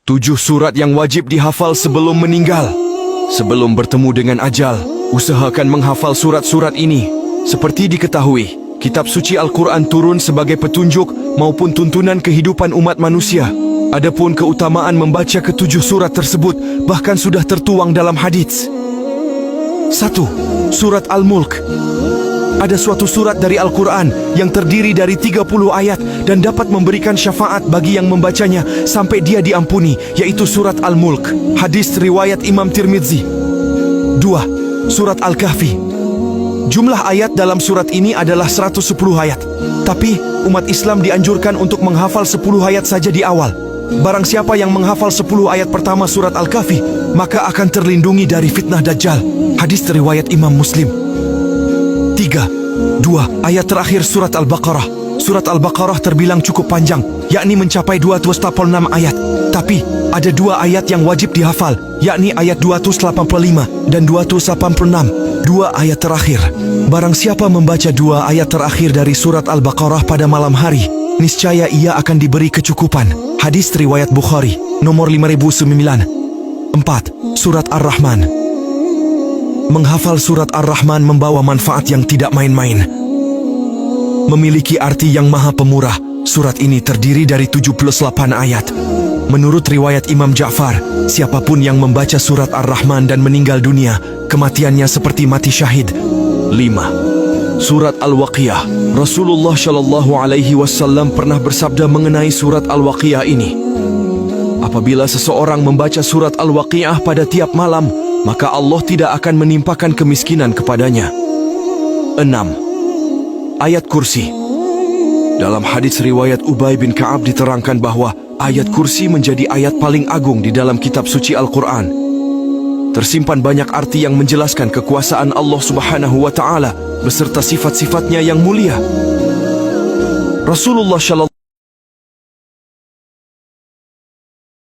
7 surat yang wajib dihafal sebelum meninggal. Sebelum bertemu dengan ajal, usahakan menghafal surat-surat ini. Seperti diketahui, kitab suci Al-Quran turun sebagai petunjuk maupun tuntunan kehidupan umat manusia. Adapun keutamaan membaca ke-7 surat tersebut bahkan sudah tertuang dalam hadits. 1. Surat Al-Mulk. Ada suatu surat dari Al-Quran yang terdiri dari 30 ayat dan dapat memberikan syafaat bagi yang membacanya sampai dia diampuni, yaitu surat Al-Mulk. Hadis riwayat Imam Tirmidzi. 2. Surat Al-Kahfi. Jumlah ayat dalam surat ini adalah 110 ayat. Tapi umat Islam dianjurkan untuk menghafal 10 ayat saja di awal. Barang siapa yang menghafal 10 ayat pertama surat Al-Kahfi, maka akan terlindungi dari fitnah Dajjal. Hadis riwayat Imam Muslim. 3. 2 ayat terakhir surat Al-Baqarah. Surat Al-Baqarah terbilang cukup panjang, yakni mencapai 286 ayat. Tapi ada 2 ayat yang wajib dihafal, yakni ayat 285 dan 286. 2 ayat terakhir. Barang siapa membaca 2 ayat terakhir dari surat Al-Baqarah pada malam hari, niscaya ia akan diberi kecukupan. Hadis riwayat Bukhari, nomor 5009. 4. Surat Ar-Rahman. Menghafal surat Ar-Rahman membawa manfaat yang tidak main-main. Memiliki arti yang maha pemurah. Surat ini terdiri dari 78 ayat. Menurut riwayat Imam Ja'far, siapapun yang membaca surat Ar-Rahman dan meninggal dunia, kematiannya seperti mati syahid. 5. Surat Al-Waqiah. Rasulullah Shallallahu Alaihi Wasallam pernah bersabda mengenai surat Al-Waqiah ini. Apabila seseorang membaca surat Al-Waqiah pada tiap malam, maka Allah tidak akan menimpakan kemiskinan kepadanya. 6. Ayat kursi. Dalam hadis riwayat Ubay bin Ka'ab diterangkan bahwa ayat kursi menjadi ayat paling agung di dalam kitab suci Al-Quran. Tersimpan banyak arti yang menjelaskan kekuasaan Allah Subhanahu wa Ta'ala beserta sifat-sifatnya yang mulia. Rasulullah Shallallahu